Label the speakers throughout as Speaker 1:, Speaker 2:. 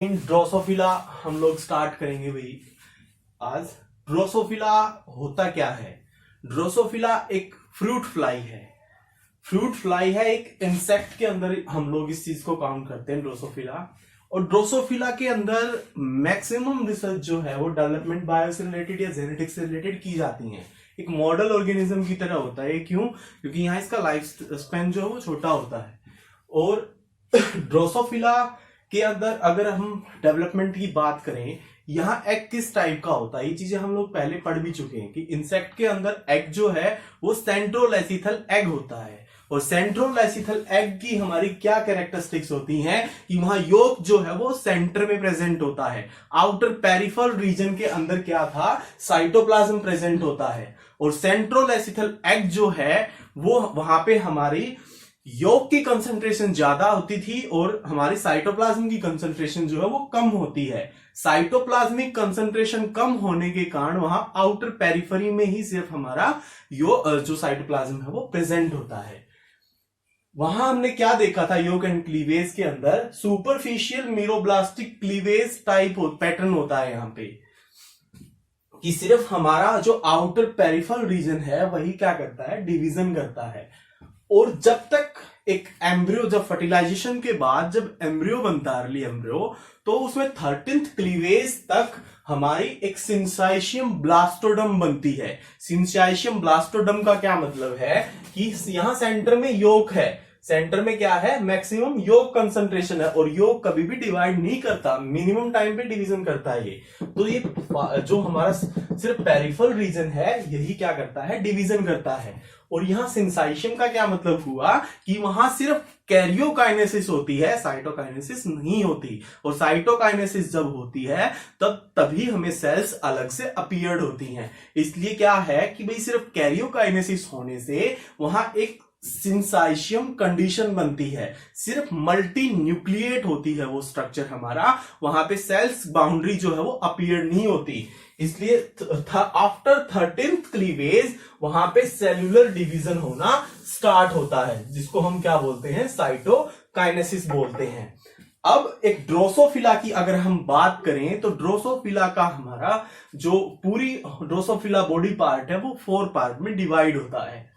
Speaker 1: इन Drosophila हम लोग start करेंगे भाई आज। ड्रोसोफिला होता क्या है? ड्रोसोफिला एक फ्रूट फ्लाई है। फ्रूट फ्लाई है, एक इंसेक्ट के अंदर हम लोग इस चीज को काउंट करते हैं ड्रोसोफिला। और ड्रोसोफिला के अंदर मैक्सिमम रिसर्च जो है वो डेवलपमेंट बायो से रिलेटेड या जेनेटिक्स से रिलेटेड की जाती है। एक मॉडल ऑर्गेनिज्म की तरह होता है। क्यों? क्योंकि यहाँ इसका लाइफ स्पेन जो है वो छोटा होता है। और ड्रोसोफिला के अंदर अगर हम डेवलपमेंट की बात करें, यहाँ एग किस टाइप का होता है, ये चीजें हम लोग पहले पढ़ भी चुके हैं कि इंसेक्ट के अंदर एग जो है वो सेंट्रोलेसिथल एग होता है। और सेंट्रोलेसिथल एग की हमारी क्या कैरेक्टरिस्टिक्स होती हैं कि वहां योक जो है वो सेंटर में प्रेजेंट होता है। आउटर पेरिफेरल रीजन के अंदर क्या था, साइटोप्लाज्म प्रेजेंट होता है। और सेंट्रोलेसिथल एग जो है वो वहां पे हमारी योग की कंसंट्रेशन ज्यादा होती थी और हमारी साइटोप्लाज्म की कंसंट्रेशन जो है वो कम होती है। साइटोप्लाज्मिक कंसंट्रेशन कम होने के कारण वहां आउटर पेरिफेरी में ही सिर्फ हमारा जो साइटोप्लाज्म है वो प्रेजेंट होता है। वहां हमने क्या देखा था योग एंड क्लीवेज के अंदर, superficial meroblastic cleavage type pattern होता है यहाँ पे, कि सिर्फ हमारा जो आउटर पेरिफेरल रीजन है वही क्या करता है, डिवीजन करता है। और जब तक एक एम्ब्रियो, जब फर्टिलाइजेशन के बाद जब एम्ब्रियो बनता है, अर्ली एम्ब्रियो, तो उसमें 13th क्लीवेज तक हमारी एक सिंसाइशियम ब्लास्टोडम बनती है। सिंसाइशियम ब्लास्टोडम का क्या मतलब है कि यहां सेंटर में योक है, सेंटर में क्या है, मैक्सिमम योग कंसंट्रेशन है। और योग कभी भी डिवाइड नहीं करता, मिनिमम टाइम पे डिवीजन करता है ये। तो ये जो हमारा सिर्फ पेरिफेरल रीजन है यही क्या करता है, डिवीजन करता है। और यहां सिंसाइशियम का क्या मतलब हुआ कि वहां सिर्फ कैरियोकाइनेसिस होती है, साइटोकाइनेसिस नहीं होती। और साइटोकाइनेसिस जब होती है तभी हमें सेल्स अलग से अपीयर्ड होती हैं। इसलिए क्या है कि भाई सिर्फ कैरियोकाइनेसिस होने से वहां एक सिंसाइशियम कंडीशन बनती है, सिर्फ मल्टी न्यूक्लिएट होती है वो स्ट्रक्चर हमारा, वहां पे सेल्स बाउंड्री जो है वो अपीयर नहीं होती। इसलिए आफ्टर 13th क्लीवेज वहां पे सेल्यूलर डिवीजन होना स्टार्ट होता है, जिसको हम क्या बोलते हैं, साइटोकाइनेसिस बोलते हैं। अब एक ड्रोसोफिला की अगर हम बात करें तो ड्रोसोफिला का हमारा जो पूरी ड्रोसोफिला बॉडी पार्ट है वो 4 पार्ट में डिवाइड होता है।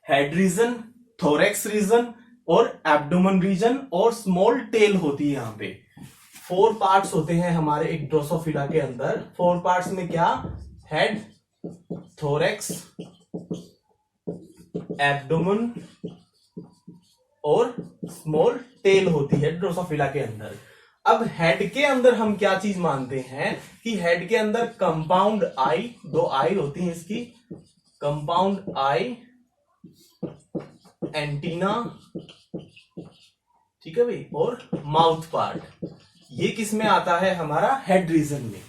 Speaker 1: हेड रीजन, थोरेक्स रीजन और एब्डोमेन रीजन और स्मॉल टेल होती है। यहाँ पे 4 पार्ट्स होते हैं हमारे एक ड्रोसोफिला के अंदर। 4 पार्ट्स में क्या, हेड, थोरेक्स, एब्डोमेन और स्मॉल टेल होती है ड्रोसोफिला के अंदर। अब हेड के अंदर हम क्या चीज मानते हैं कि हेड के अंदर कंपाउंड आई, 2 आई होती है इसकी, कंपाउंड आई, एंटीना, ठीक है भाई, और माउथ पार्ट, ये किस में आता है, हमारा हेड रीजन में।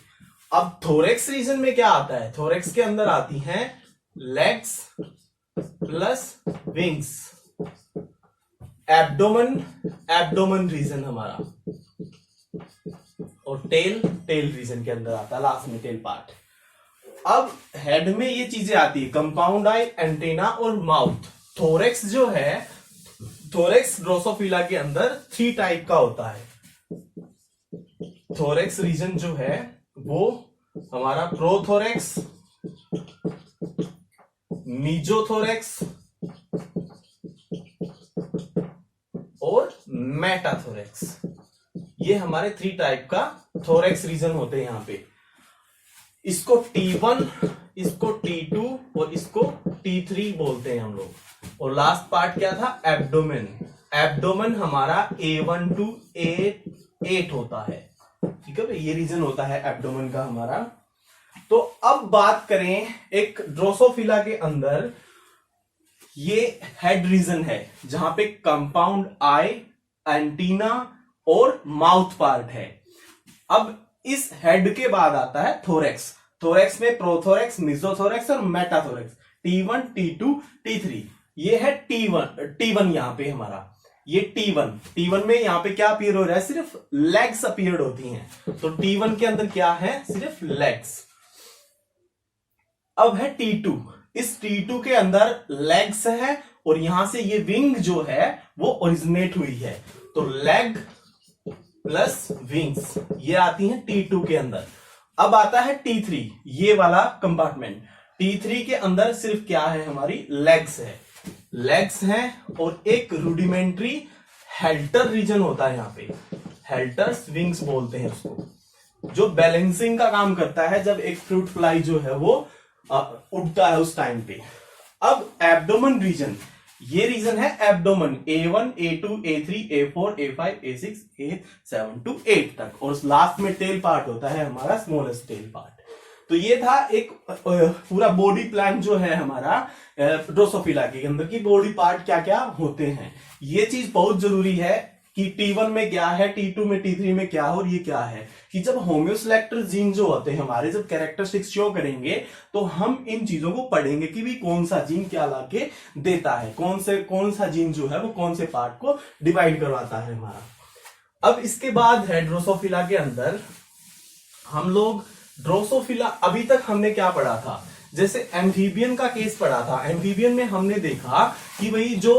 Speaker 1: अब थोरेक्स रीजन में क्या आता है, थोरेक्स के अंदर आती हैं legs plus wings. Abdomen region हमारा, और टेल रीजन के अंदर आता है लास्ट में टेल पार्ट। अब हेड में ये चीजें आती है, कंपाउंड आई, एंटीना और माउथ। थोरेक्स जो है, थोरेक्स ड्रोसोफिला के अंदर 3 टाइप का होता है। थोरेक्स रीजन जो है वो हमारा प्रोथोरेक्स, मीजोथोरेक्स और मेटाथोरेक्स, ये हमारे 3 टाइप का थोरेक्स रीजन होते हैं यहां पे। इसको T1, इसको T2 और इसको T3 बोलते हैं हम लोग। और लास्ट पार्ट क्या था, एब्डोमेन। एब्डोमेन हमारा A1 to A8 होता है, ठीक है भाई, ये रीजन होता है एब्डोमेन का हमारा। तो अब बात करें एक ड्रोसोफिला के अंदर, ये हेड रीजन है जहां पे कंपाउंड आई, एंटीना और माउथ पार्ट है। अब इस हेड के बाद आता है थोरेक्स। थोरेक्स में प्रोथोरेक्स, मिजोथोरेक्स और मेटाथोरेक्स, T1, T2, T3। ये है T1 यहां पे हमारा, ये T1 में यहां पे क्या अपीयर हो रहा है, सिर्फ लेग्स अपीयर होती हैं। तो T1 के अंदर क्या है, सिर्फ लेग्स। अब है T2, इस T2 के अंदर लेग्स है और यहां से ये विंग जो है वो ओरिजिनेट हुई है। तो लेग प्लस विंग्स, ये आती हैं T2 के अंदर। अब आता है T3, ये वाला कंपार्टमेंट। T3 के अंदर सिर्फ क्या है, हमारी लेग्स है, लेग्स हैं और एक रूडिमेंट्री हेल्टर रीजन होता है यहाँ पे, हेल्टर्स विंग्स बोलते हैं उसको, जो बैलेंसिंग का काम करता है जब एक फ्रूट फ्लाई जो है वो उड़ता है उस टाइम पे। अब एब्डोमेन रीजन, ये रीजन है abdomen, A1 A2 A3 A4 A5 A6 A7 to 8 तक, और लास्ट में टेल पार्ट होता है हमारा स्मॉलेस्ट टेल पार्ट। तो ये था एक पूरा बॉडी प्लान जो है हमारा ड्रोसोफिला के अंदर की बॉडी पार्ट क्या क्या होते हैं। ये चीज बहुत जरूरी है कि T1 में क्या है, T2 में, T3 में क्या है और ये क्या है, कि जब होम्योसेलेक्टर जीन जो होते हैं हमारे, जब कैरेक्टरिस्टिक्स शो करेंगे तो हम इन चीजों को पढ़ेंगे कि भी कौन सा जीन क्या लाके देता है, कौन सा जीन जो है वो कौन से पार्ट को डिवाइड करवाता है हमारा। अब इसके बाद है ड्रोसोफिला के अंदर हम लोग ड्रोसोफिला, अभी तक हमने क्या पढ़ा था, जैसे एम्फीबियन का केस पढ़ा था। एम्फीबियन में हमने देखा कि भाई जो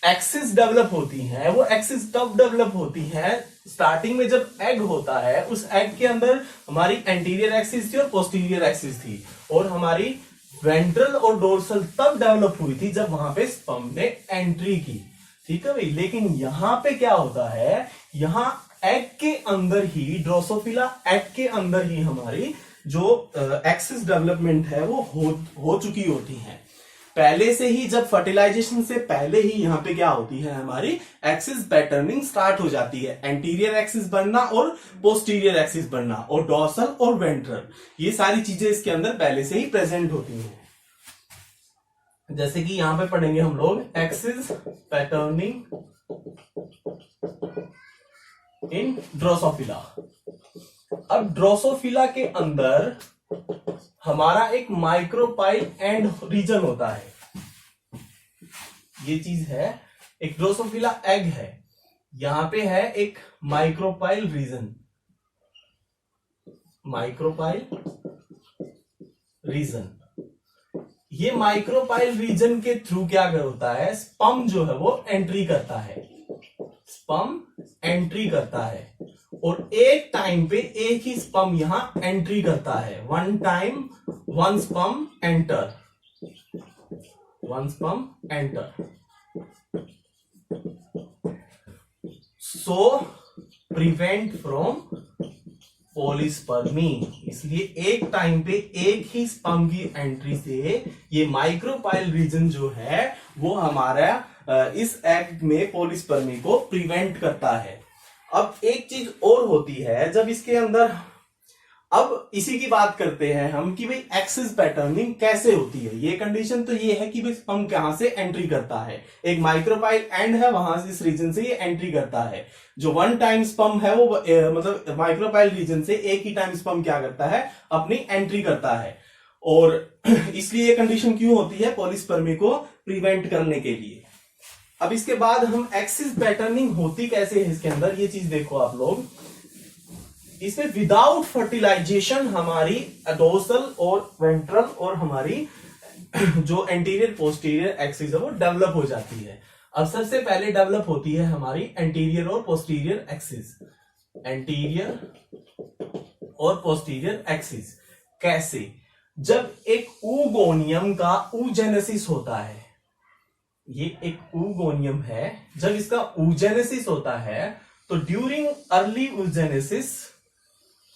Speaker 1: एक्सिस डेवलप होती है वो एक्सिस कब डेवलप होती है, स्टार्टिंग में जब एग होता है, उस एग के अंदर हमारी एंटीरियर एक्सिस थी और पोस्टीरियर एक्सिस थी, और हमारी वेंट्रल और डोर्सल तब डेवलप हुई थी जब वहां पे स्पर्म ने एंट्री की। ठीक है भाई, लेकिन यहां पे क्या होता है, यहां एग के अंदर ही, ड्रोसोफिला एग के अंदर ही हमारी जो एक्सिस डेवलपमेंट है वो हो चुकी होती है पहले से ही। जब फर्टिलाइजेशन से पहले ही यहाँ पे क्या होती है, हमारी एक्सिस पैटर्निंग स्टार्ट हो जाती है, एंटीरियर एक्सिस बनना और पोस्टीरियर एक्सिस बनना, और डॉर्सल और वेंट्रल, ये सारी चीजें इसके अंदर पहले से ही प्रेजेंट होती हैं। जैसे कि यहां पे पढ़ेंगे हम लोग एक्सिस पैटर्निंग इन ड्रोसोफिला। अब ड्रोसोफिला के अंदर हमारा एक माइक्रोपाइल एंड रीजन होता है, ये चीज है, एक ड्रोसोफिला एग है, यहां पे है एक माइक्रोपाइल रीजन, माइक्रोपाइल रीजन। ये माइक्रोपाइल रीजन के थ्रू क्या होता है, स्पर्म जो है वो एंट्री करता है, स्पर्म एंट्री करता है, और एक टाइम पे एक ही स्पर्म यहां एंट्री करता है, one time one sperm enter, one sperm enter. So prevent from polyspermy, इसलिए एक टाइम पे एक ही स्पर्म की एंट्री से ये माइक्रोपाइल रीजन जो है वो हमारा इस एग में पॉलीस्पर्मी को प्रिवेंट करता है। अब एक चीज और होती है, जब इसके अंदर, अब इसी की बात करते हैं हम कि भाई एक्सिस पैटर्निंग कैसे होती है। ये कंडीशन तो ये है कि भाई स्पर्म कहां से एंट्री करता है, एक माइक्रोपाइल एंड है, वहां से इस रीजन से ये एंट्री करता है। जो वन टाइम स्पर्म है वो मतलब माइक्रोपाइल रीजन से एक ही टाइम स्पर्म क्या करता है, अपनी एंट्री करता है, और इसलिए ये कंडीशन क्यों होती है, पॉलीस्पर्मी को प्रिवेंट करने के लिए। अब इसके बाद हम एक्सिस पैटर्निंग होती कैसे है इसके अंदर, ये चीज देखो आप लोग, इसमें विदाउट फर्टिलाइजेशन हमारी डोर्सल और वेंट्रल और हमारी जो एंटीरियर पोस्टीरियर एक्सिस है वो डेवलप हो जाती है। अब सबसे पहले डेवलप होती है हमारी एंटीरियर और पोस्टीरियर एक्सिस, एंटीरियर और पोस्टीरियर एक्सिस। कैसे, जब एक ऊगोनियम का ऊजेनेसिस होता है, ये एक ऊगोनियम है, जब इसका ऊजेनेसिस होता है तो ड्यूरिंग अर्ली ऊजेनेसिस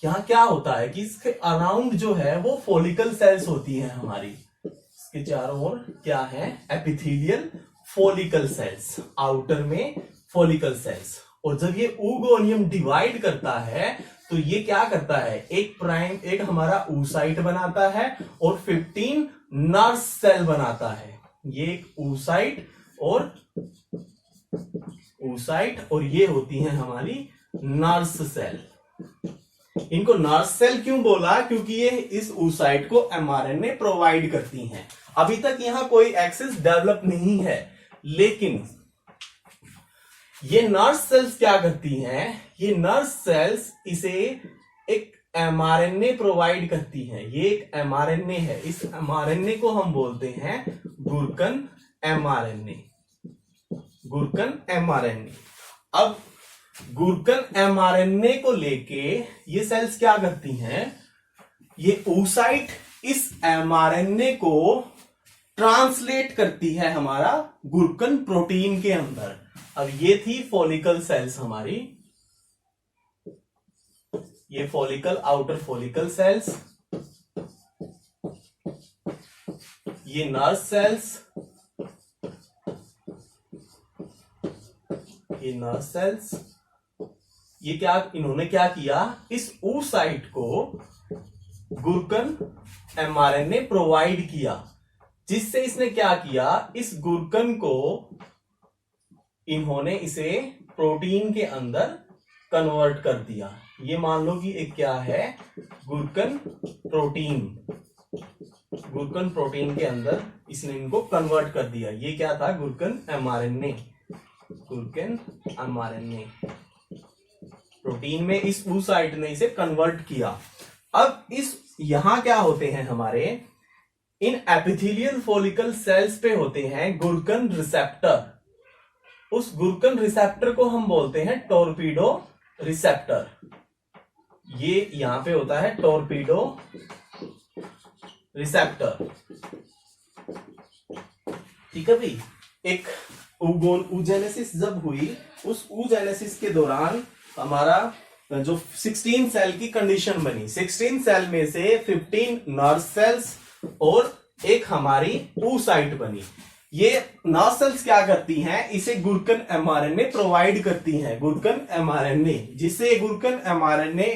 Speaker 1: यहां क्या होता है कि इसके अराउंड जो है वो फॉलिकल सेल्स होती हैं हमारी, इसके चारों ओर क्या है, एपिथेलियल फॉलिकल सेल्स, आउटर में फॉलिकल सेल्स। और जब ये ऊगोनियम डिवाइड करता है तो ये क्या करता है, एक प्राइम, एक हमारा ऊसाइट बनाता है और 15 नर्स सेल बनाता है। ये एक ऊसाइट और ये होती है हमारी नर्स सेल। इनको नर्स सेल क्यों बोला, क्योंकि ये इस ऊसाइट को एमआरएनए प्रोवाइड करती हैं। अभी तक यहां कोई एक्सेस डेवलप नहीं है, लेकिन ये नर्स सेल्स क्या करती हैं, ये नर्स सेल्स इसे एक एमआरएनए प्रोवाइड करती हैं। ये एक एमआरएनए है, इस एमआरएनए को हम बोलते हैं गुरकन एमआरएनए, गुरकन एमआरएनए। अब गुरकन एमआरएनए को लेके ये सेल्स क्या करती हैं, ये oocyte इस एमआरएनए को ट्रांसलेट करती है हमारा गुरकन प्रोटीन के अंदर। अब ये थी फॉलिकल सेल्स हमारी, ये फॉलिकल, आउटर फॉलिकल सेल्स, ये नर्व सेल्स, ये नर्व सेल्स। ये क्या, इन्होंने क्या किया, इस oocyte को गुरकन एमआरएनए प्रोवाइड किया, जिससे इसने क्या किया, इस गुरकन को इन्होंने इसे प्रोटीन के अंदर कन्वर्ट कर दिया। ये मान लो कि एक क्या है, गुरकन प्रोटीन, गुरकन प्रोटीन के अंदर इसने इनको कन्वर्ट कर दिया। ये क्या था, गुरकन एमआरएनए, गुरकन एमआरएनए प्रोटीन में इस oocyte ने इसे कन्वर्ट किया। अब इस यहां क्या होते हैं हमारे, इन एपिथेलियल फॉलिकल सेल्स पे होते हैं गुरकन रिसेप्टर। उस गुरकन रिसेप्टर को हम बोलते हैं टोरपीडो रिसेप्टर। ये यहां पे होता है टोरपीडो रिसेप्टर। ठीक है भाई। एक oogenesis जब हुई, उस oogenesis के दौरान हमारा जो 16 सेल की कंडीशन बनी, 16 सेल में से 15 नर्व सेल्स और एक हमारी oocyte बनी। ये नर्व सेल्स क्या करती हैं, इसे गुरकन एमआरएनए प्रोवाइड करती हैं, गुरकन एमआरएनए, जिससे गुरकन एमआरएनए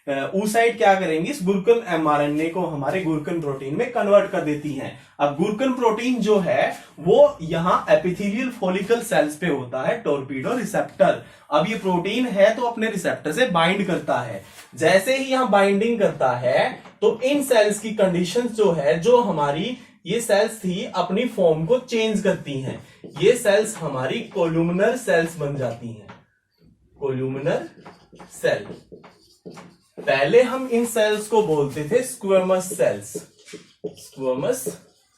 Speaker 1: oocyte क्या करेंगे, इस गुरकन एमआरएनए को हमारे गुरकन प्रोटीन में कन्वर्ट कर देती हैं। अब गुरकन प्रोटीन जो है वो यहां एपिथेलियल फॉलिकल सेल्स पे होता है टोरपीडो रिसेप्टर। अब ये प्रोटीन है तो अपने रिसेप्टर से बाइंड करता है। जैसे ही यहां बाइंडिंग करता है तो इन सेल्स की कंडीशन जो है, जो हमारी ये सेल्स थी अपनी फॉर्म को चेंज करती हैं। ये सेल्स हमारी कोलुमिनर सेल्स बन जाती हैं, कोलुमिनर सेल। पहले हम इन सेल्स को बोलते थे स्क्वेमस सेल्स, स्क्वेमस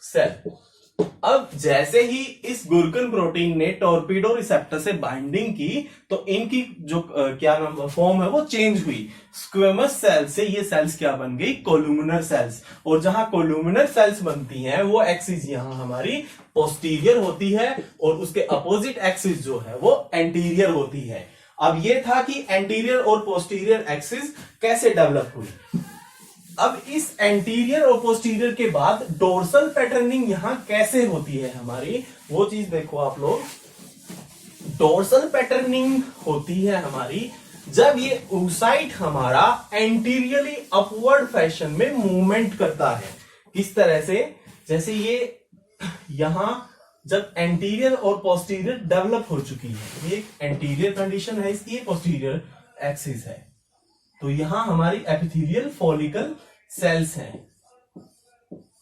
Speaker 1: सेल। अब जैसे ही इस गुरकन प्रोटीन ने टोरपीडो रिसेप्टर से बाइंडिंग की तो इनकी जो क्या नाम फॉर्म है वो चेंज हुई। स्क्वेमस सेल से ये सेल्स क्या बन गई, कोलुमिनर सेल्स। और जहां कोलुमिनर सेल्स बनती हैं वो एक्सिस यहां हमारी पोस्टीरियर होती है और उसके अपोजिट एक्सिस जो है वो एंटीरियर होती है। अब ये था कि एंटीरियर और पोस्टीरियर एक्सिस कैसे डेवलप हुई। अब इस एंटीरियर और पोस्टीरियर के बाद डोर्सल पैटर्निंग यहां कैसे होती है हमारी, वो चीज देखो आप लोग। डोर्सल पैटर्निंग होती है हमारी जब ये oocyte हमारा एंटीरियरली अपवर्ड फैशन में मूवमेंट करता है। किस तरह से, जैसे ये यहां जब एंटीरियर और पोस्टीरियर डेवलप हो चुकी है, ये एंटीरियर कंडीशन है इसकी, पोस्टीरियर एक्सिस है, तो यहां हमारी एपिथेलियल फॉलिकल सेल्स हैं,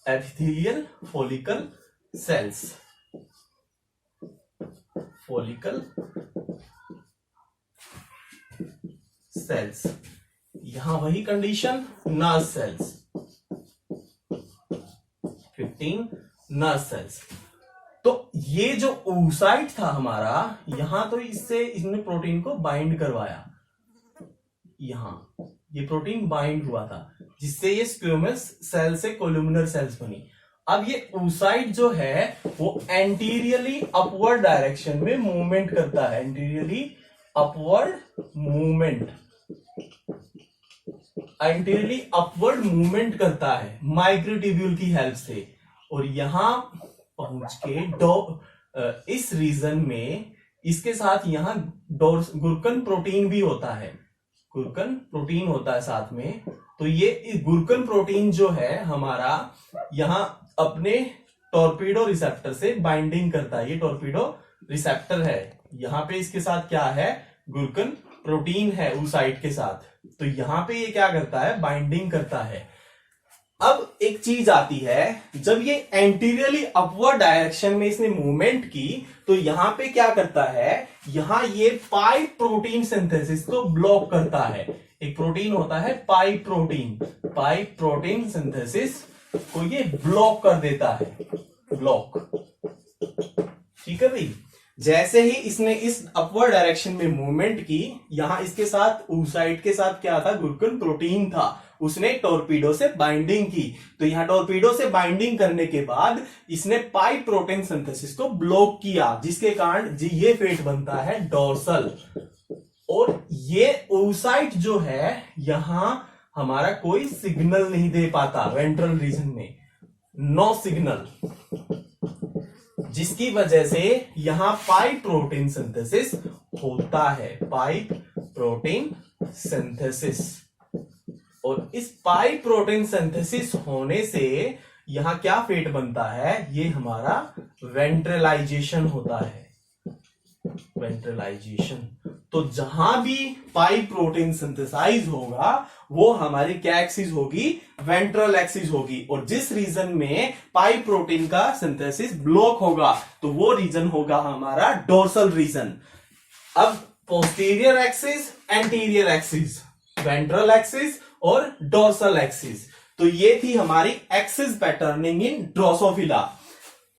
Speaker 1: epithelial follicle sales, follicle sales. यहां वही condition, nerve cells, 15 nerve cells. तो ये जो oocyte था हमारा, यहां तो इसने प्रोटीन को बाइंड करवाया, यहां ये प्रोटीन बाइंड हुआ था जिससे ये स्क्वेमस सेल से कोलुमिनर सेल्स बनी। अब ये oocyte जो है वो एंटीरियरली अपवर्ड डायरेक्शन में मूवमेंट करता है, anteriorly upward movement, anteriorly upward movement करता है माइक्रोट्यूब्यूल की हेल्प से। और यहां पहुंच के इस रीजन में इसके साथ यहां गुरकन प्रोटीन भी होता है, गुरकन प्रोटीन होता है साथ में। तो ये गुरकन प्रोटीन जो है हमारा यहां अपने टोरपीडो रिसेप्टर से बाइंडिंग करता है। ये टोरपीडो रिसेप्टर है, यहां पे इसके साथ क्या है, गुरकन प्रोटीन है oocyte के साथ। तो यहां पे ये क्या करता है, बाइंडिंग करता है। अब एक चीज आती है, जब ये एंटीरियरली अपवर्ड डायरेक्शन में इसने मूवमेंट की तो यहां पे क्या करता है, यहां ये पाई प्रोटीन सिंथेसिस को ब्लॉक करता है। एक प्रोटीन होता है पाई प्रोटीन, पाई प्रोटीन सिंथेसिस को ये ब्लॉक कर देता है, ब्लॉक। ठीक है भाई। जैसे ही इसने इस अपवर्ड डायरेक्शन में मूवमेंट की, यहां इसके साथ oocyte के साथ क्या था, ग्लूकन प्रोटीन था, उसने टॉर्पीडो से बाइंडिंग की। तो यहां टॉर्पीडो से बाइंडिंग करने के बाद इसने पाई प्रोटीन सिंथेसिस को ब्लॉक किया, जिसके कारण ये फेट बनता है डोर्सल। और ये oocyte जो है यहां हमारा कोई सिग्नल नहीं दे पाता, वेंट्रल रीजन में नो सिग्नल, जिसकी वजह से यहां पाइप प्रोटीन सिंथेसिस होता है, पाइप प्रोटीन सिंथेसिस। और इस पाइप प्रोटीन सिंथेसिस होने से यहां क्या फेट बनता है, ये हमारा वेंट्रलाइजेशन होता है, वेंट्रलाइजेशन। तो जहां भी पाइप प्रोटीन सिंथेसाइज होगा वो हमारी क्या एक्सिस होगी, वेंट्रल एक्सिस होगी। और जिस रीजन में पाइप प्रोटीन का सिंथेसिस ब्लॉक होगा तो वो रीजन होगा हमारा डोर्सल रीजन। अब posterior axis, anterior axis, ventral axis और डोर्सल एक्सिस। तो ये थी हमारी एक्सिस पैटर्निंग इन ड्रोसोफिला।